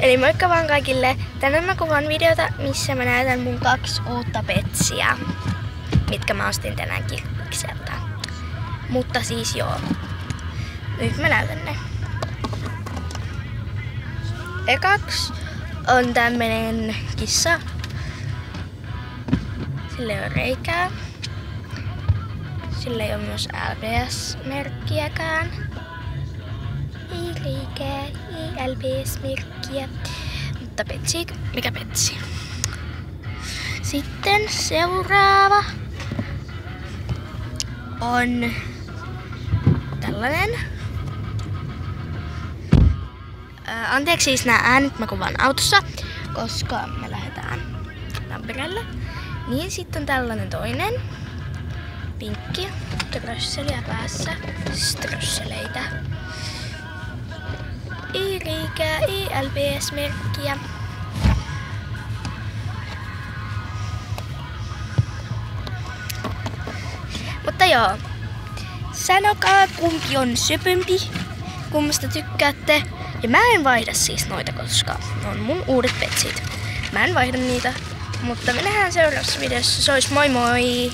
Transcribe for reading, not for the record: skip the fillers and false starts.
Eli moikka vaan kaikille! Tänään mä kuvaan videota, missä mä näytän mun 2 uutta petsiä, mitkä mä ostin tänään Kirppikseltä. Mutta siis joo, nyt mä näytän ne. Ekaks on tämmönen kissa. Sillä ei oo reikää. Sillä ei oo myös LBS-merkkiäkään. Ei reikää, ei LBS-merkkiä. Mutta petsi, mikä petsi? Sitten seuraava on tällainen. Anteeksi siis nää äänet, mä kuvaan autossa, koska me lähdetään Tampereelle. Niin sitten on tällainen toinen. Pinkki. Strösseliä päässä. Strösseleitä. Ei reikää, ei LBS-merkkiä. Mutta joo. Sanokaa kumpi on söpömpi, kummasta tykkäätte. Ja mä en vaihda siis noita, koska ne on mun uudet petsit. Mä en vaihda niitä, mutta me nähdään seuraavassa videossa. Se olisi moi moi!